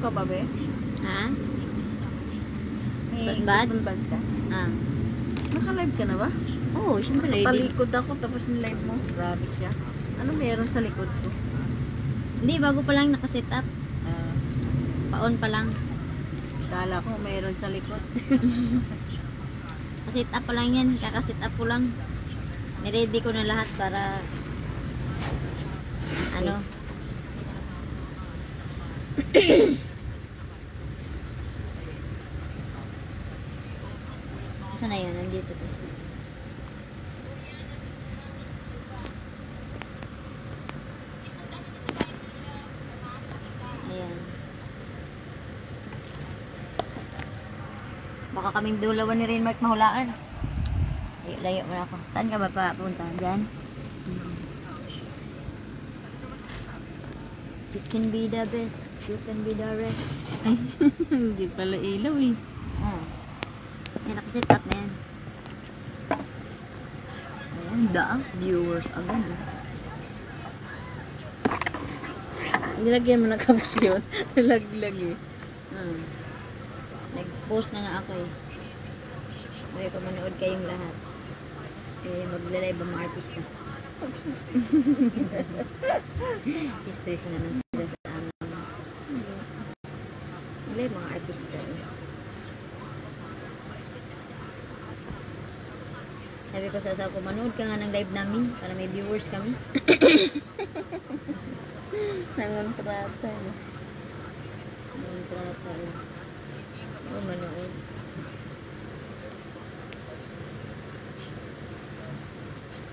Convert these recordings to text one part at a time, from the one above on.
ka ba, be? Ha? May Buds? cotton buds ka? Ah. Naka-live ka na ba? Oo, syempre ready. Talikod ako tapos ni-live mo. Grabe siya. Ano meron sa likod ko? Hindi, bago pa lang nakaset up. Pa-on pa lang. Kala ko meron sa likod. Kaset up pa lang yan. Kakaset up ko lang. Niready ko na lahat para ano. Saan na yun? Nandito to. Ayan. Baka kaming dulawan ni Rainmark mahulaan. Layo mo na ako. Saan ka ba papunta? Diyan? You can be the best. You can be the rest. Hindi pala ilaw eh. Yan, nakaset up na yan. Ayan, daang viewers agad. Nilagyan mo na kapos yun. Nalaglag eh. Nag-post na nga ako eh. May ko manood kayong lahat. Eh, maglalive ang mga artista. Stress naman sila sa amin. Maglalive mga artista eh. Sabi ko sa asawa ko, manood ka nga ng live namin para may viewers kami. Nangontrata eh. Nangontrata eh. Oo, manood.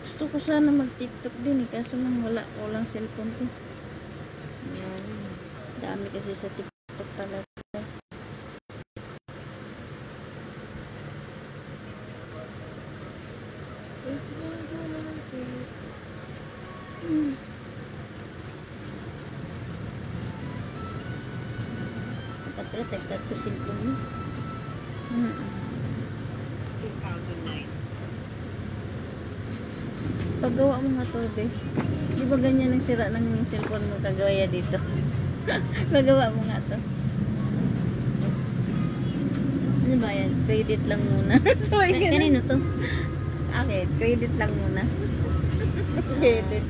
Gusto ko sana mag-tiktok din eh. Kaso nang walang cellphone ko. Ayan. Dami kasi sa tiktok talaga. Dapat pala, tagtat ko cellphone mo. 2009. Paggawa mo nga to, be. Di ba ganyan ang sira ng cellphone mo kagaya dito? Paggawa mo nga to. Ano ba yan? Credit lang muna. So, Kanino to? Okay, credit lang muna. Credit.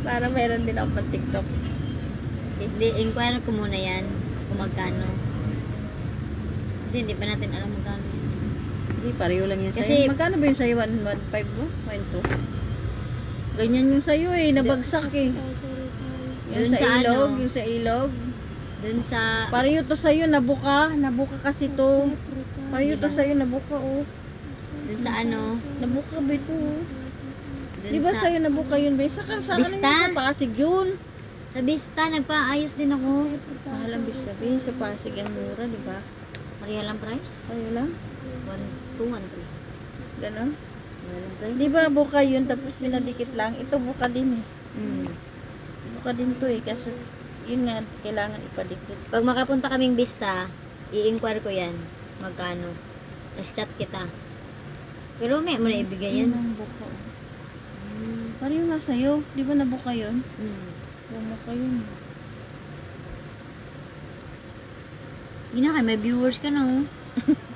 Para meron din ako pang TikTok. I-inquire ko muna yan kung magkano. Kasi hindi pa natin alam magkano. Hindi, pareho lang yan Kasi- sa'yo. Magkano ba yung sa'yo? 1.5 mo? 1.2? Ganyan yung sa'yo eh. Nabagsak eh. Yung Dun sa sa ilog. ano? Yung sa ilog. Dun sa... Pareho to sa'yo. Nabuka. Nabuka kasi to. Pareho to Diba? sa'yo. Nabuka oh. Dun sa ano? Nabuka ba ito oh? Dun Di ba sa... sa'yo nabuka yun ba? Sa ano Bista? yun? Sa Pasig yun. Sa Vista, nagpaayos din ako. Mahal ang bis sabihin. Sa Pasig ang mura, di ba? Pareha lang price? Pareho lang. 1, 2, 1, 3. Ganon. Pareha lang price. Di ba buka yun tapos pinadikit lang? Ito buka din eh. Buka din to eh. Kasi yun nga, kailangan ipadikit. Pag makapunta kaming Vista, i-inquire ko yan. Magkano. Tapos chat kita. Pero may mo na ibigay yan. Yun ang buka. Pareho nga sa'yo. Di ba nabuka yun? Nabuka yun. Gina kayo, may viewers ka na oh.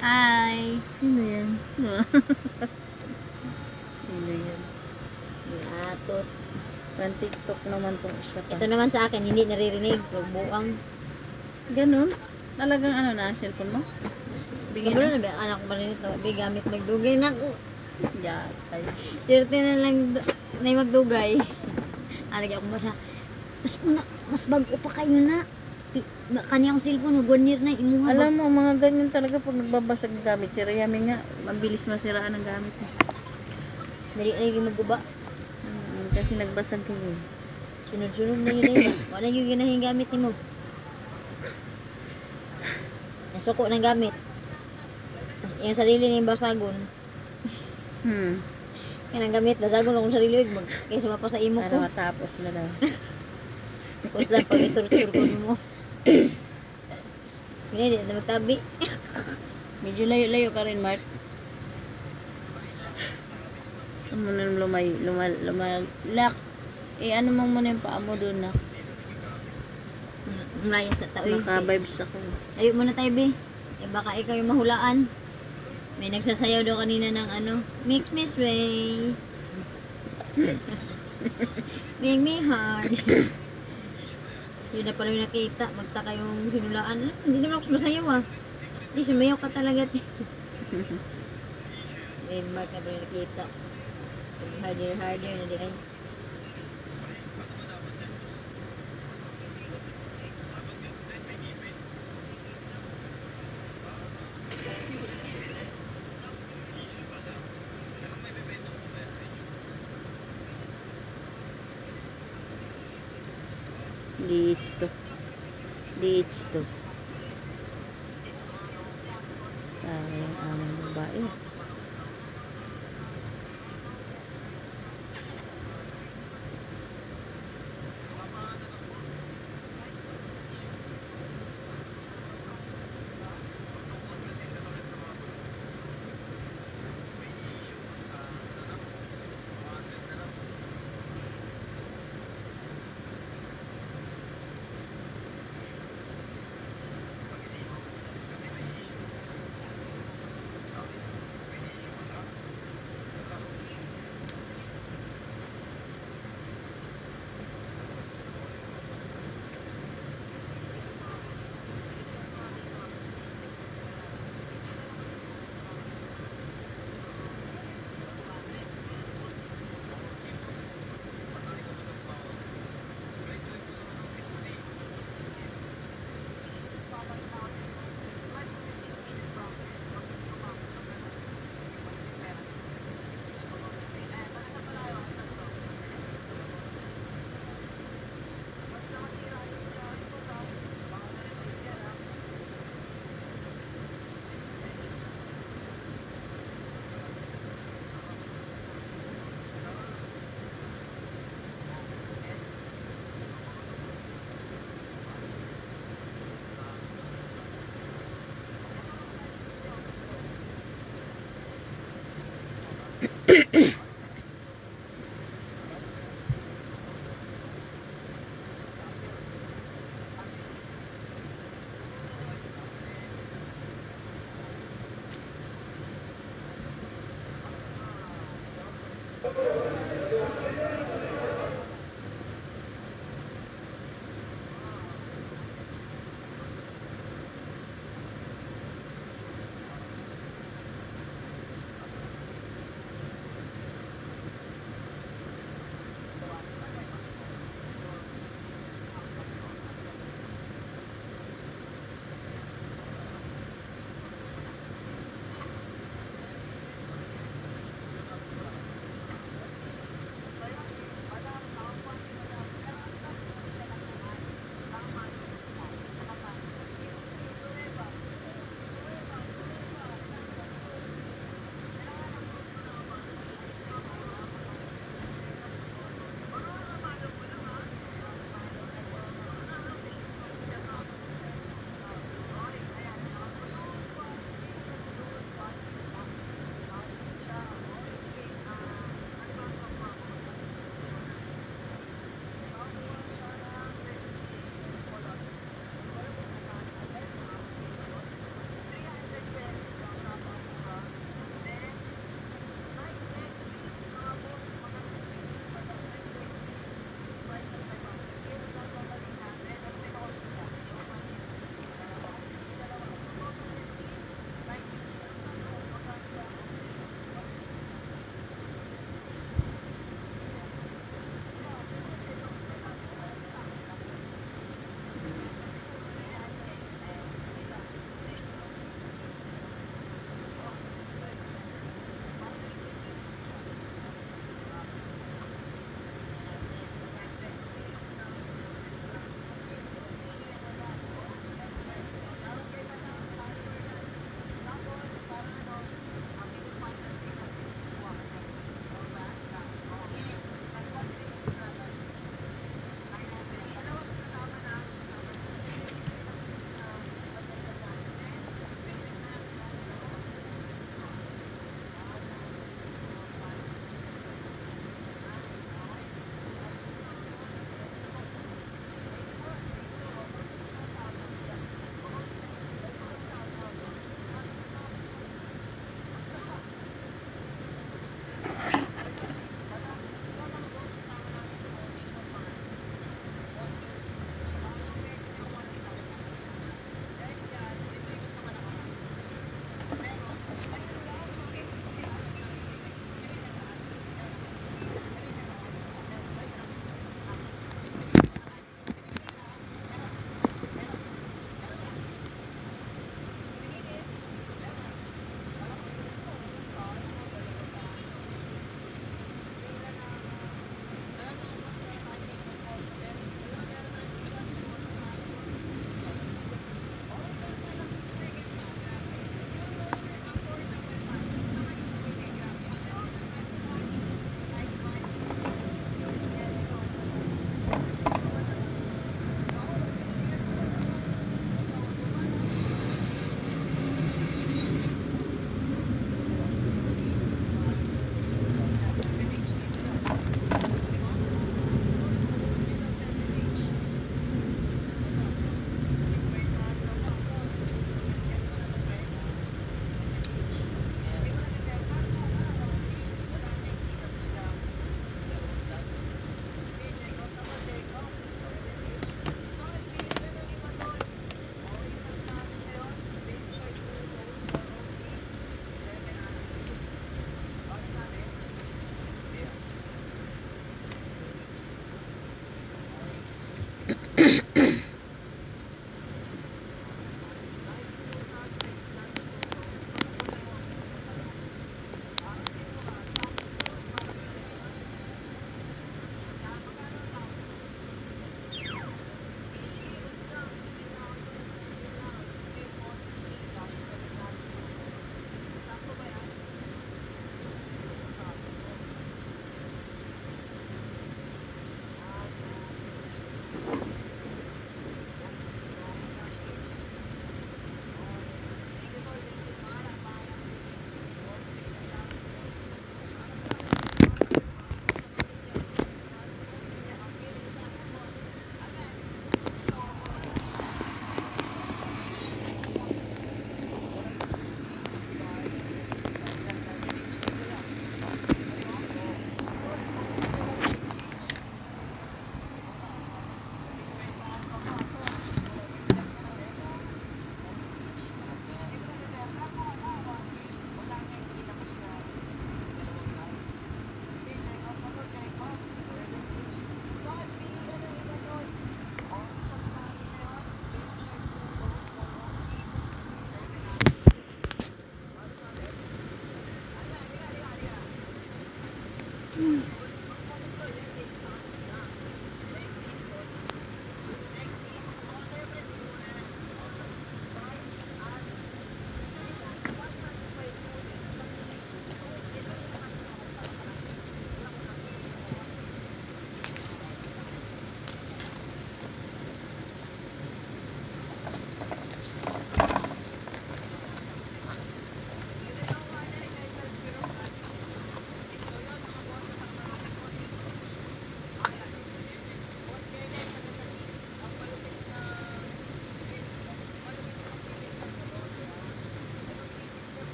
Hi! Sino yan? Sino yan? Atot. Pan TikTok naman tong isa pa. Ito naman sa akin, hindi naririnig. Buang. Ganon? Talagang ano na, cellphone mo? Bigyan na ba? Anak ko ba nito? Gamit magdugay na ako. Yatay. Swerte na lang na yung magdugay. Alagay ako ba siya? Mas bago pa kayo na. Kaniyang cellphone, 1 year na imuha. Alam mo, mga ganyan talaga pag nagbabasag ng gamit. Si Rayami nga, mabilis masiraan ng gamit. Dali na yung magguba. Kasi nagbasag ko yun. Sunod-sunod na yun eh. Wala yung ginahing gamit mo. Nasuko ng gamit. Yung sarili na yung basagon. Yan ang gamit, basagon akong sarili. Kaysa mapa sa imo ko. Para matapos na daw. Tapos lang pag itur-tur ko mo. Hindi na magtabi. Medyo layo-layo ka rin, Mart. Ano mo na lumalak. Eh, ano mo muna yung paa mo doon na? Malaya sa taoy. Naka-vibes ako. Tayo muna tayo, be. Eh, baka ikaw yung mahulaan. May nagsasayaw daw kanina ng ano, Make me sway. Make me hard. Yun na pala yung nakita. Magtaka yung sinulaan. Hindi naman ako sumasayaw ah. Hindi, sumayaw ka talaga. Eh, mark na pala yung nakita. Harder, harder na di ay. Leads to. Leads to. Ay, ang babae.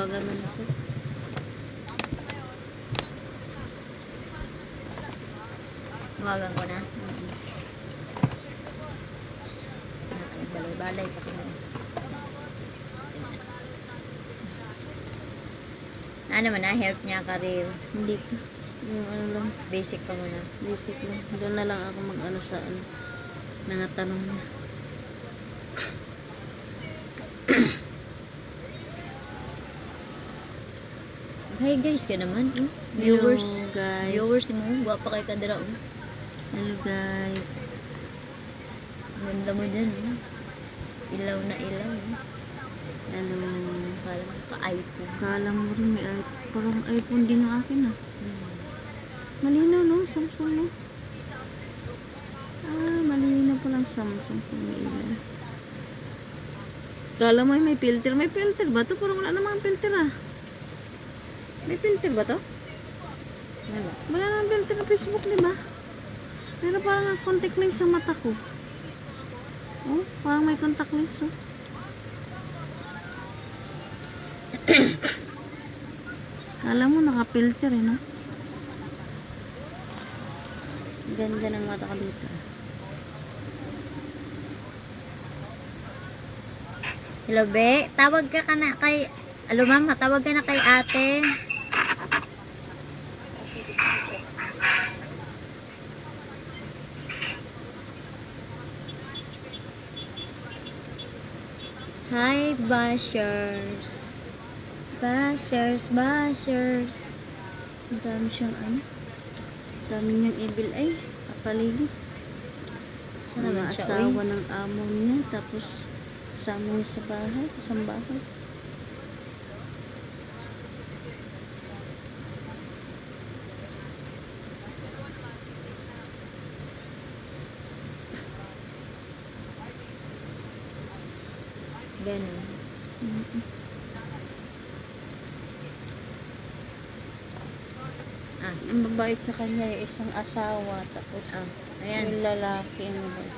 tawagan mo na ako. Tawagan ko na. Balay-balay pa kami. Ano man na, health niya, career. Hindi ko. Yung ano lang, Basic pa muna. basic lang. Doon na lang ako mag-ano sa ano, mga tanong niya. Hi guys, ka naman. Viewers. Hello, guys. Viewers mo. Guwapa kay kadra. Hello guys. Ganda mo dyan. Ilaw na ilaw. Hello. Parang pa-iPhone. Kala mo rin may parang iPhone din ang akin ah. Malinaw no, Samsung no. Malinaw palang Samsung kung may ilan. Kala mo may filter. May filter ba to? Parang wala namang filter ah. May filter ba to? Wala. Wala namang filter na Facebook, di ba? Pero parang ang contact lens sa mata ko. Oh, parang may contact lens oh. Kala mo naka-filter eh, no? Ganda ng mata ko dito. Hello, be. Tawag ka na kay... Alo, mama. Tawag ka na kay ate. Hi, bashers. Bashers. Ang dami siyang ano. Ang dami niyang evil ay. Kapaligid. Saan naman Mga siya, asawa ng amo niya. Tapos kasama niya sa bahay. Isang bahay. Ganun. Mm-mm. Ah, Ang mabait sa kanya yung isang asawa. Tapos ayan. yung lalaki ang mabait.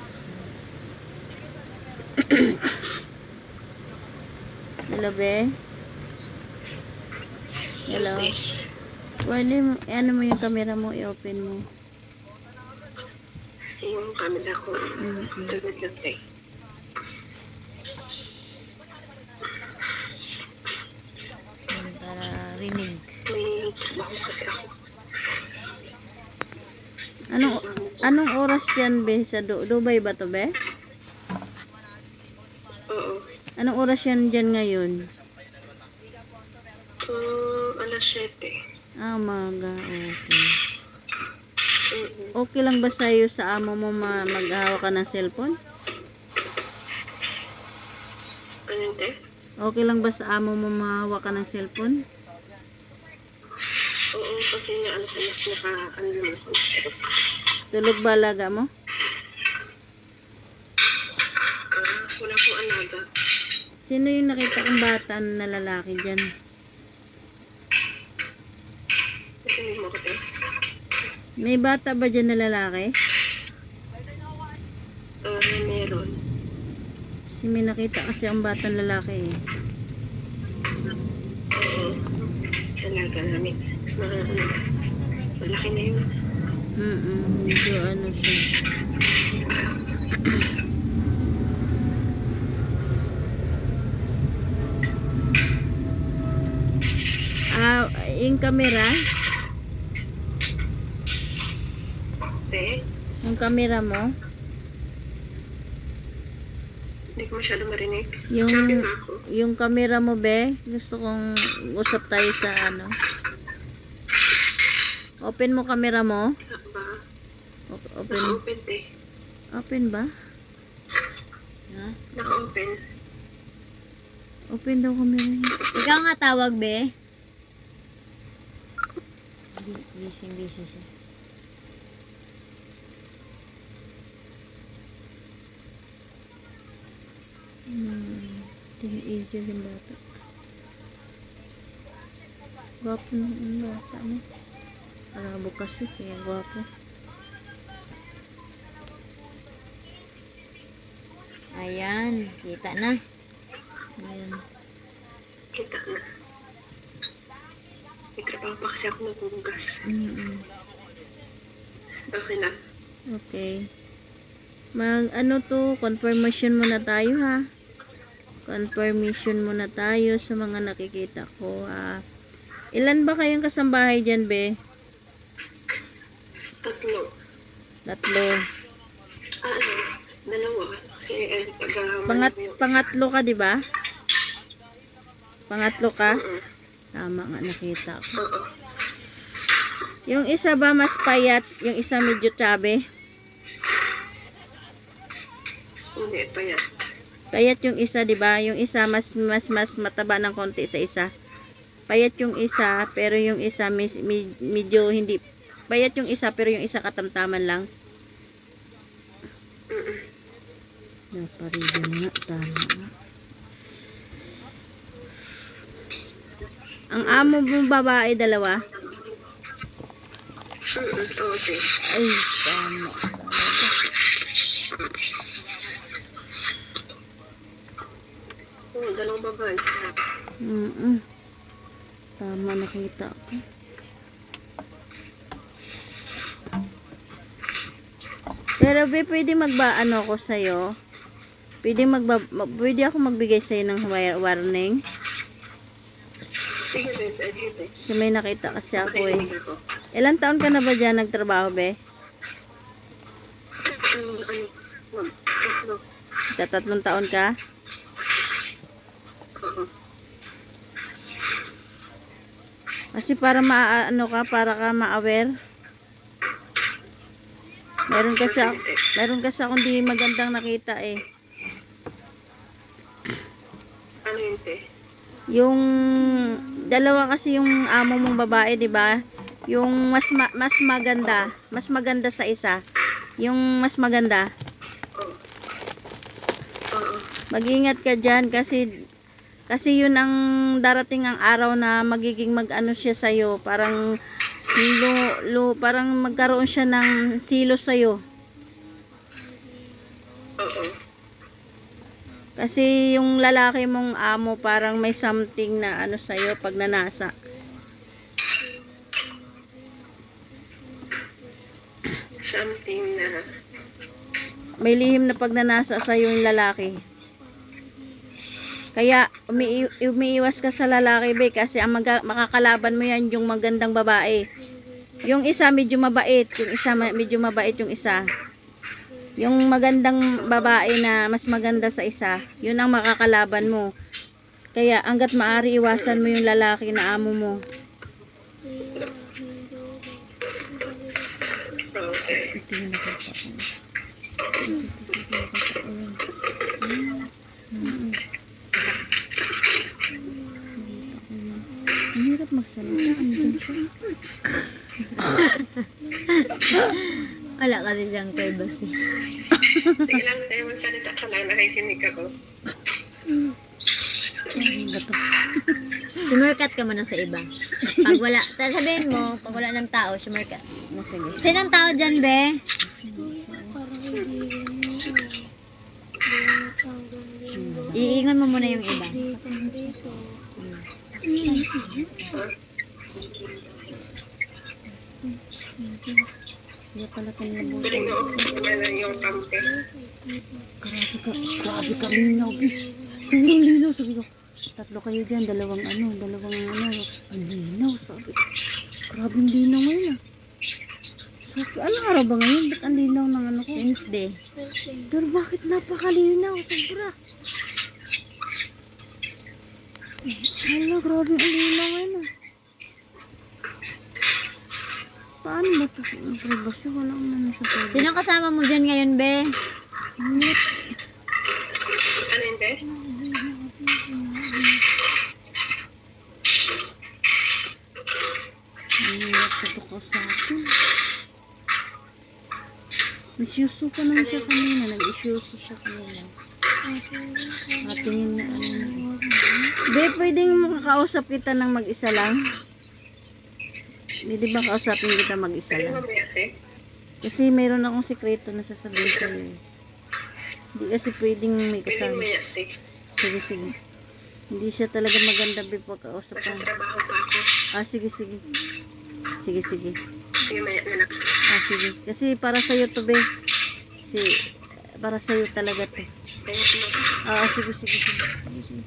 Hello, be. Hello. Pwede mo, ano mo yung camera mo, i-open mo. Yung camera ko. Mm-mm. Sunod lang tayo. Para rinig. May trabaho kasi ako. Anong oras yan, be? Sa Dubai ba to, be? Oo. Anong oras yan dyan ngayon? Alas 7. Umaga. Okay. Mm-mm. Okay lang ba sa'yo sa amo mo mag-hawak ka ng cellphone? Ano yun, te? Okay lang ba sa amo mo mahawak ka ng cellphone? Oo, kasi nga ano naman ako. Tulog ba alaga mo? Wala ko alaga. Sino yung nakita kong bata na lalaki dyan? Natinig mo ko, te? May bata ba dyan na lalaki? Meron. Kasi may nakita kasi ang batang lalaki eh. Oo. Alaga namin. Malaki na yun. Medyo ano siya. Yung camera? Te? Yung camera mo? Hindi ko masyado marinig. Yung, Sabi nga ako. yung camera mo, be? Gusto kong usap tayo sa ano. Open mo camera mo. Ba? Open. Naka-open, te. Open ba? Ha? Naka-open. Open daw camera niya. Ikaw nga tawag, be. Busy siya. Teenager yung bata. Gwapo ng bata mo. Arabo kasi, kaya gwapo. Ayan, kita na. Ayan. Kita na. May trabaho pa kasi ako naghuhugas. Okay na. Okay. Ano to, confirmation muna tayo ha. Confirmation muna tayo sa mga nakikita ko ha. Ilan ba kayong kasambahay dyan, be? 3. Tatlo. Ano? 2. Kasi pag Pangatlo ka, di ba? Pangatlo ka? Mm-mm. Tama nga, nakita ko. Oo. Yung isa ba mas payat? Yung isa medyo tsabe? Hindi, payat. Payat yung isa, di ba? Yung isa mas mataba ng konti sa isa. Payat yung isa, pero yung isa medyo hindi. Payat yung isa, pero yung isa katamtaman lang. Mm-mm. Naparigan nga, tama nga. Ang amo mong babae, 2? Okay. Ay, tama. Oo, 2 babae. Tama, nakita ko. Pero be, pwede ano ko sa'yo? Pwede ako magbigay sa'yo ng warning? Sige, bes. Sige, bes. Kasi may nakita kasi ako eh. Makinig ako. Ilang taon ka na ba dyan nagtrabaho, be? Ano? 3 taon ka? Oo. Kasi para para ka ma-aware. Meron kasi akong di magandang nakita eh. Ano yun, te? Yung 2 kasi yung amo mong babae, 'di ba? Yung mas maganda sa isa. Yung mas maganda. Oo. Mag-ingat ka diyan kasi yun ang darating ang araw na magiging mag-ano siya sa iyo, parang parang magkaroon siya ng silos sa iyo. Oo. Kasi yung lalaki mong amo parang may something na ano sa iyo pag nanasa. Something na... May lihim na pagnanasa sa iyo yung lalaki. Kaya umiiwas ka sa lalaki, be, kasi ang makakalaban mo yan yung magandang babae. Yung isa medyo mabait, medyo mabait yung isa. Yung magandang babae na mas maganda sa isa, yun ang makakalaban mo. Kaya hangga't maaari iwasan mo yung lalaki na amo mo. Okay. Ito yung nakita ko. Ang hirap magsalita. Andun siya. Wala kasi siyang privacy. Sige lang, tayo magsalita ka lang. Nakikinig ako. Sumurkat ka muna sa iba. Pag wala, sabihin mo, pag wala ng tao, sumurkat. Sige. Sinong tao dyan, be? Iingon mo muna yung iba. Hindi pala kanya mo. Galing na ako yung kampe. Grabe ka, linaw. Sobrang linaw. Sabi ko, 3 kayo dyan, dalawang ano. Ang linaw, sabi ko. Grabe ang linaw ngayon ah. Sabi, anong araw ba ngayon? Ba't ang linaw ng ano ko? Wednesday. Pero bakit napakalinaw? Sobra. Hala, grabe ang linaw ngayon ah. Paano ba ito? Ang privacy, wala ko naman sa privacy. Sinong kasama mo dyan ngayon, be? Ano yun, te? Nangyayap ito ko sa akin. Misyuso pa naman siya kanina. Nag-isyuso siya kanina. Matingin na ano. Be, pwedeng makakausap kita ng mag-isa lang? Hindi ba kausapin kita mag-isa Pwede lang? mamaya, te? Kasi mayroon akong sikreto na sasabihin sa'yo. Hindi kasi pwedeng may Pwede kasama. mamaya, te? Sige, sige. Hindi siya talaga maganda, be, pagkausap Nasa ka. trabaho pa ako. Sige, sige. Sige, sige. Sige, maya na lang. Sige. Kasi para sa'yo to, be. Para sa'yo talaga to. Kaya mo. Sige, sige, sige. Sige.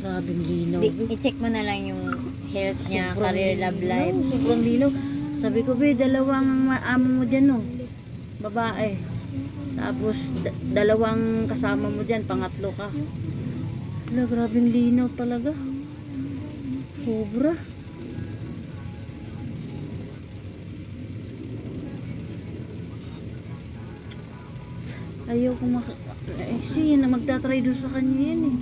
Grabing linaw, be. I-check mo na lang yung health niya, Sobrang career, love linaw, life. sobrang linaw. Sabi ko, be, dalawang amo mo dyan, no? Babae. Tapos, dalawang kasama mo dyan, pangatlo ka. Wala, grabing linaw talaga. Sobra. Ayaw ko na magtatry doon sa kanya yan eh.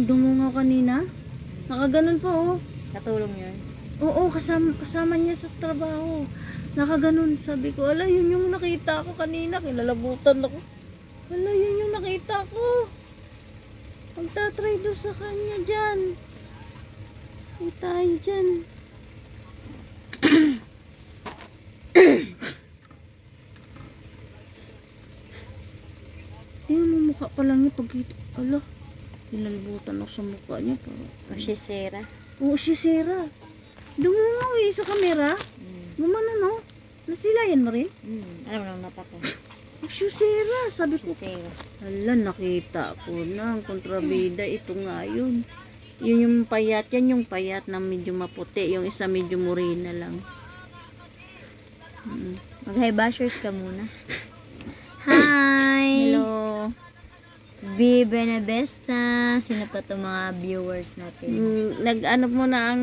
Dumungaw kanina. Nakaganon pa oh. Katulong yun. Oo, kasama niya sa trabaho. Nakaganon. Sabi ko, ala, yun yung nakita ko kanina. Kinalabutan ako. Ala, yun yung nakita ko. Magtatry doon sa kanya dyan. Ay tayo dyan. Tingnan mo mukha pa lang niya pagkita. Ala, kinalabutan ako sa mukha niya. O si Sarah. Oo, si Sarah. Dumungaw eh sa kamera. Gumano no? Nasilayan mo rin? Alam mo naman mata ko. Si Sarah, sabi ko. Si Sarah. Hala, nakita ko na ang kontrabida. Ito nga yun. Yun yung payat. Yan yung payat na medyo maputi. Yung isa medyo morena lang. Mag-hi bashers ka muna. Hi! Hello. B. Benabesta. Sino pa itong mga viewers natin? Nag-ano muna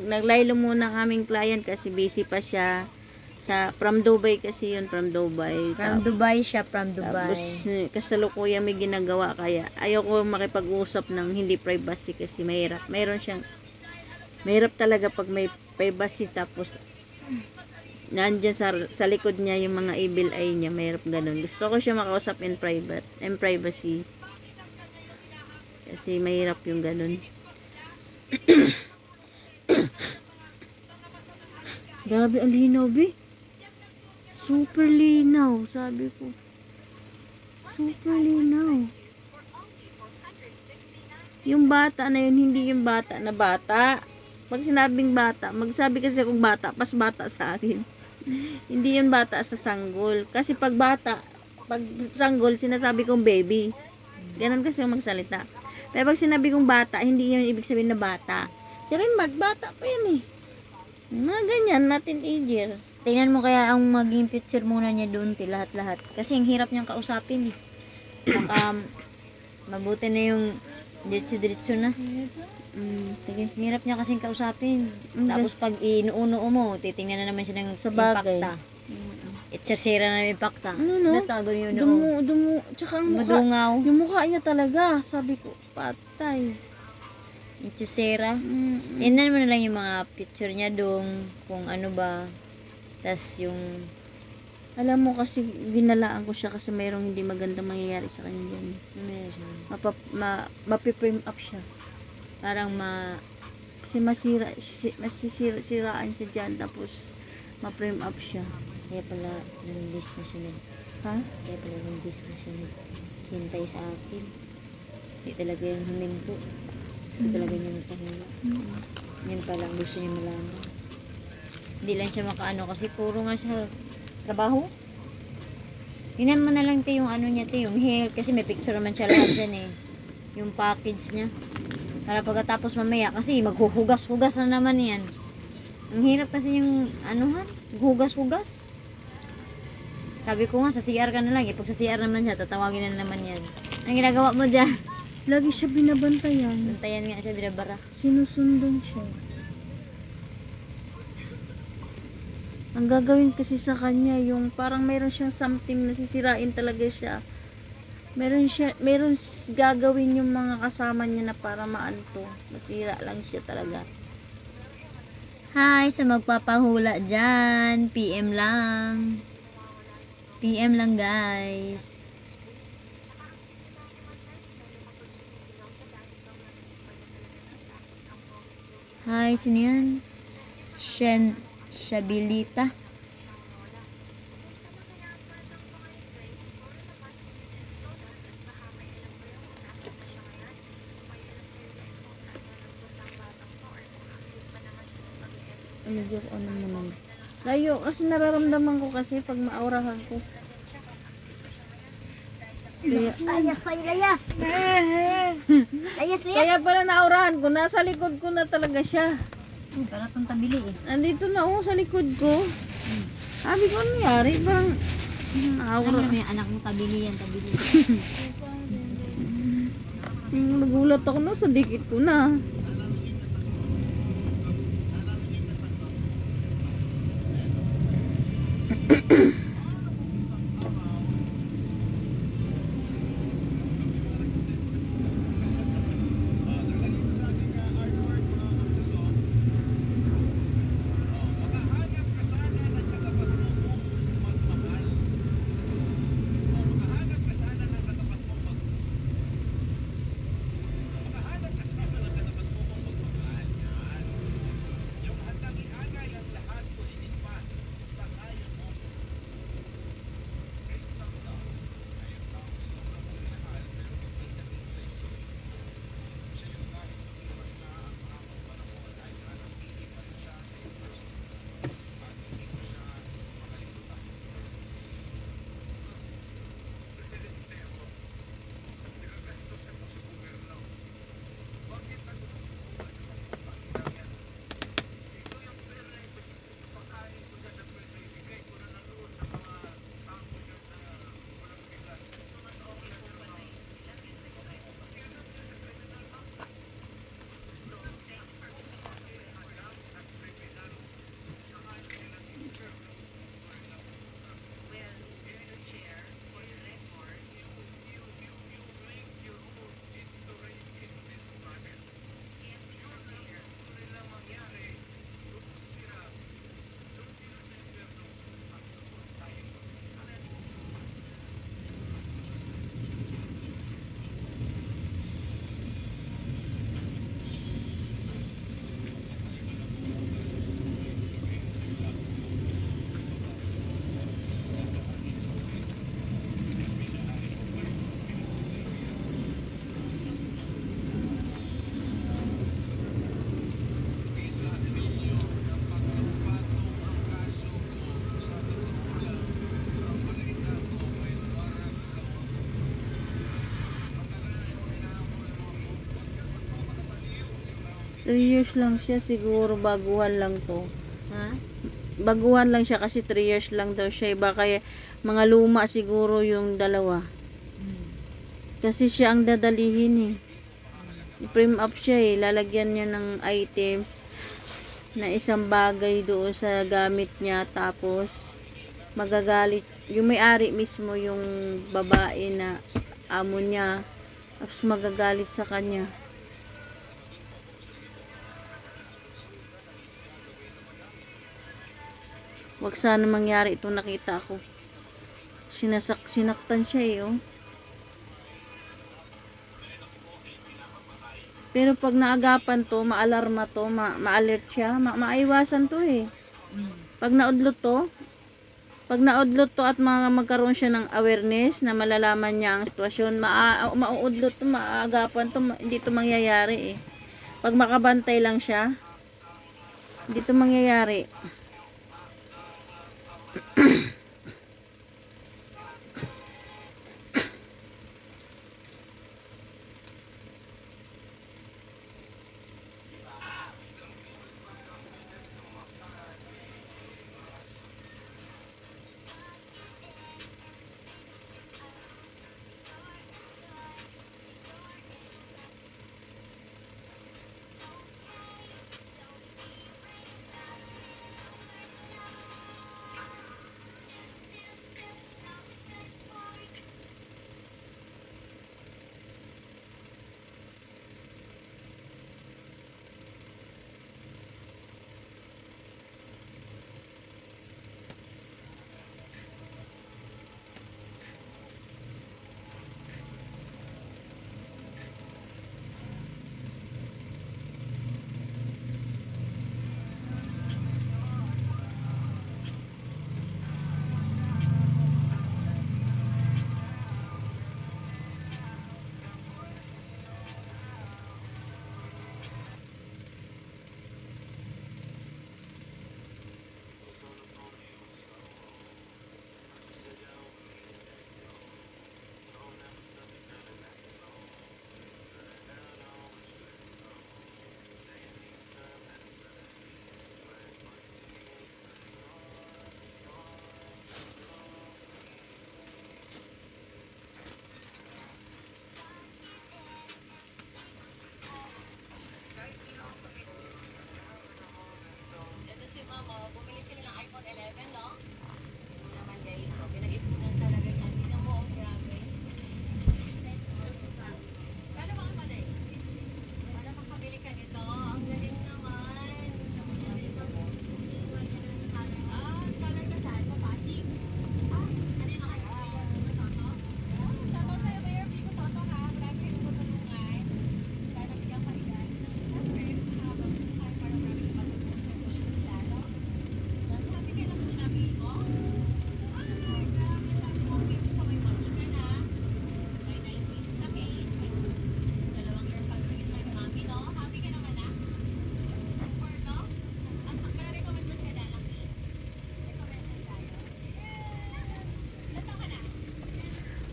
naglaylo muna kaming client kasi busy pa siya. From Dubai kasi yun, from Dubai. From Dubai siya, from Dubai. Tapos kasalukuyan may ginagawa kaya ayaw ko makipag-usap ng hindi privacy kasi mahirap. Mahirap talaga pag may privacy tapos nandyan sa likod niya yung mga evil eye niya, mahirap ganun. Gusto ko siya makausap in privacy. Kasi mahirap yung ganun. Grabe ang linaw, be. Super linaw, sabi ko. Super linaw. Yung bata na yun, hindi yung bata na bata. Pag sinabing bata, magsabi kasi akong bata, pas bata sa akin. Hindi yun bata sa sanggol. Kasi pag sanggol, sinasabi kong baby. Ganun kasi yung magsalita. Pero pag sinabi kong bata, hindi yun ibig sabihin na bata. Sila rin bata pa yan eh. Mga ganyan, na teenager. Tingnan mo kaya ang maging picture muna niya doon, lahat-lahat. Kasi ang hirap niyang kausapin eh. Baka mabuti na yung diretso na. Sige, hirap niya kasing kausapin. Tapos pag inuuno mo, titingnan na naman siya ng impacta. Itsasira na yung impacta. Natago yun noon. Tsaka ang mukha, Madungaw. yung mukha niya talaga, sabi ko, patay. Itsasira. Tingnan mo na lang yung mga picture niya doon, kung ano ba. Tas yung Alam mo kasi binalaan ko siya kasi mayroong hindi magandang mangyayari sa kanya dyan. Mapiprame up siya. parang Kasi masisiraan siya dyan tapos ma-frame up siya. kaya pala lumbis na siya Ha? kaya pala lumbis na siya hintay sa akin. Hindi talaga yung huminto. Gusto talaga niya magpahinga. Yun pala ang gusto niya malaman. Hindi lang siya makaano kasi puro nga siya trabaho. Tingnan mo na lang yung ano niya yung health kasi may picture naman siya lahat dyan eh. Yung package niya. Para pagkatapos mamaya kasi maghuhugas-hugas na naman yan. Ang hirap kasi yung anuhan, hugas-hugas. Sabi ko nga sa CR ka na lang eh. Pag sa CR naman siya, tatawagin na naman yan. Anong ginagawa mo dyan? Lagi siya binabantayan. Bantayan nga siya, binabara. Sinusundan siya. Ang gagawin kasi sa kanya, yung parang meron siyang something na sisirain talaga siya. Meron gagawin yung mga kasama niya na para maanto. Masira lang siya talaga. Hi, sa magpapahula dyan. PM lang. PM lang guys. Hi, sino yan? Shabilita. medyo ano mo naman. Layo, kasi nararamdaman ko kasi pag maaurahan ko. Kaya, Layas tayo, layas! Layas, layas! kaya pala naurahan ko, nasa likod ko na talaga siya. Para itong tabili eh. Nandito na ako sa likod ko. Sabi ko, ano nangyari? Parang, Alam aura. mo yung anak mo, tabili yan, tabili. Nagulat ako na, sa dikit ko na. Three years lang siya, siguro baguhan lang to. Ha? Baguhan lang siya kasi 3 years lang daw siya. Baka mga luma siguro yung dalawa. Kasi siya ang dadalihin eh. I-frame up siya eh. Lalagyan niya ng items na isang bagay doon sa gamit niya. Tapos magagalit. Yung may-ari mismo yung babae na amo niya. Tapos magagalit sa kanya. Wag sana mangyari ito, nakita ko. Sinaktan siya eh, oh. Pero pag naagapan to, maalarma to, ma-alert siya, maiwasan to eh. Pag naudlot to at magkaroon siya ng awareness na malalaman niya ang sitwasyon, mauudlot to, maagapan to, hindi to mangyayari eh. Pag makabantay lang siya, hindi to mangyayari.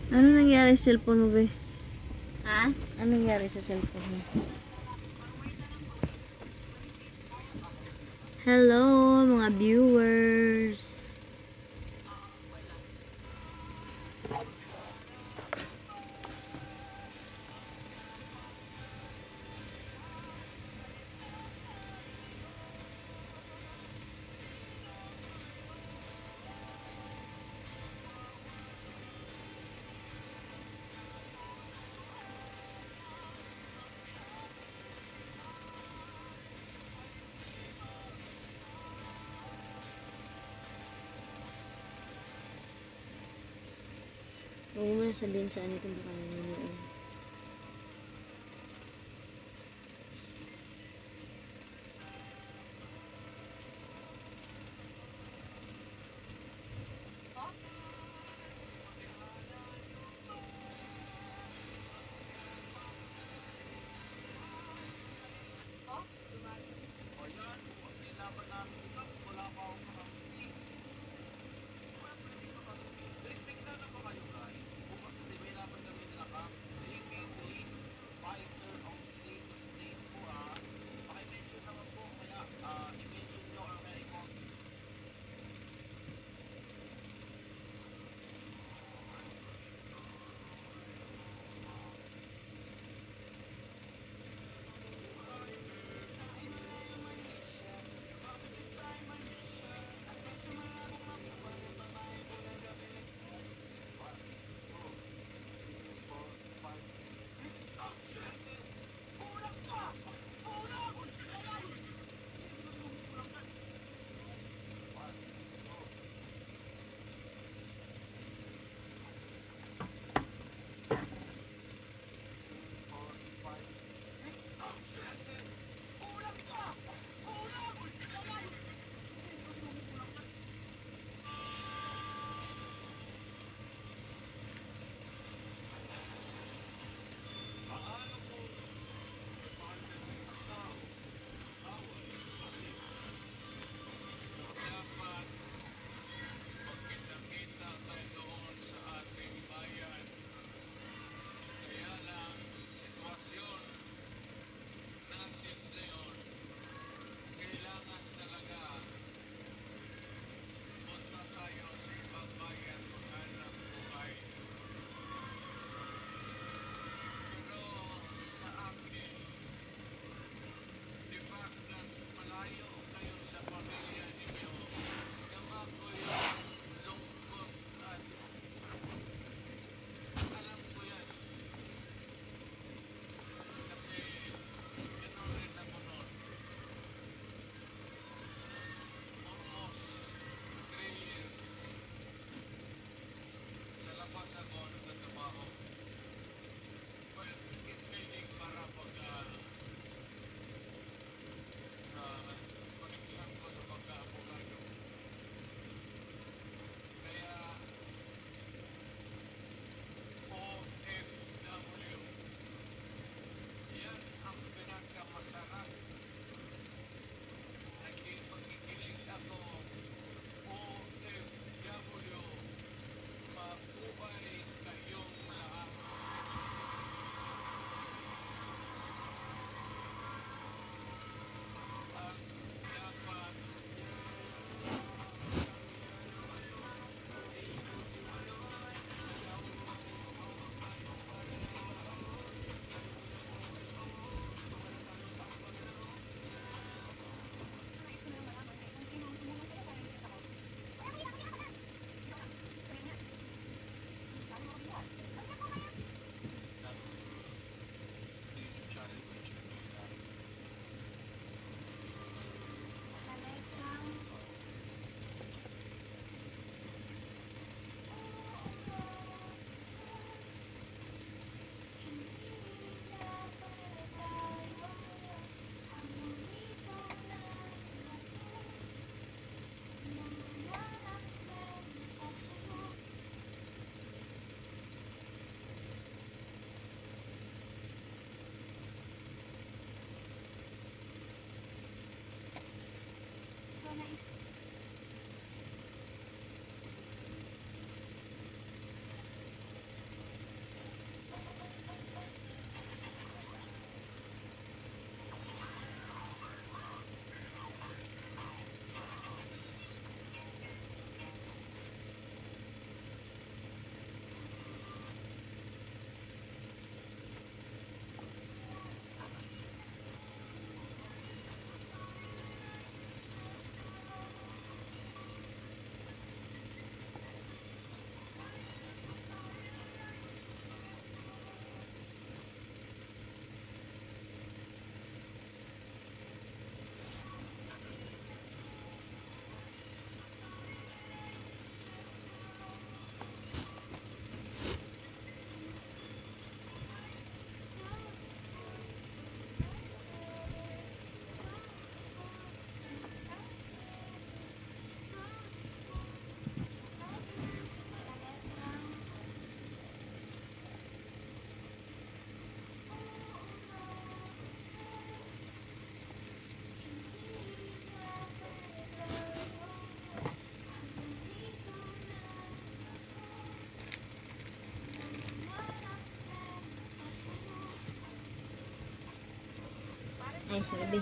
Ano nangyari sa cellphone mo, be? Ha? Ano nangyari sa cellphone mo? Hello, mga viewers. Huwag mo na sabihin sa ano kung baka nanonood. Ay, sorry.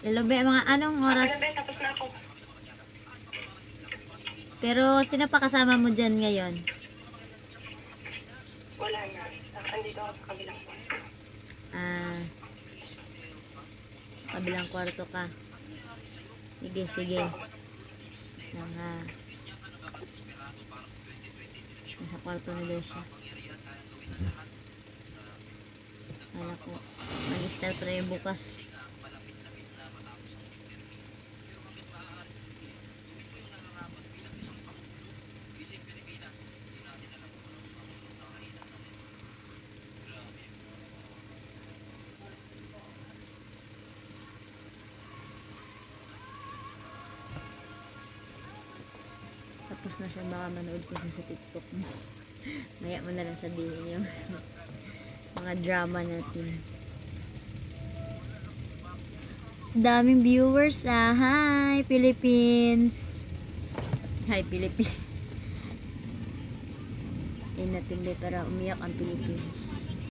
Hello, be, mga anong oras? Tapos na ako. Pero sino pa kasama mo dyan ngayon? Wala na. Andito ako sa kabilang kwarto. Kabilang kwarto ka. Sige. Nasa kwarto na daw siya. Wala ko. Mag-start tayo bukas. Tapos na siya, baka manood ko sa TikTok mo. Maya mo na lang sabihin yung mga drama natin. Daming viewers Hi Philippines. Hi Philippines. Natin para umiyak ang Philippines.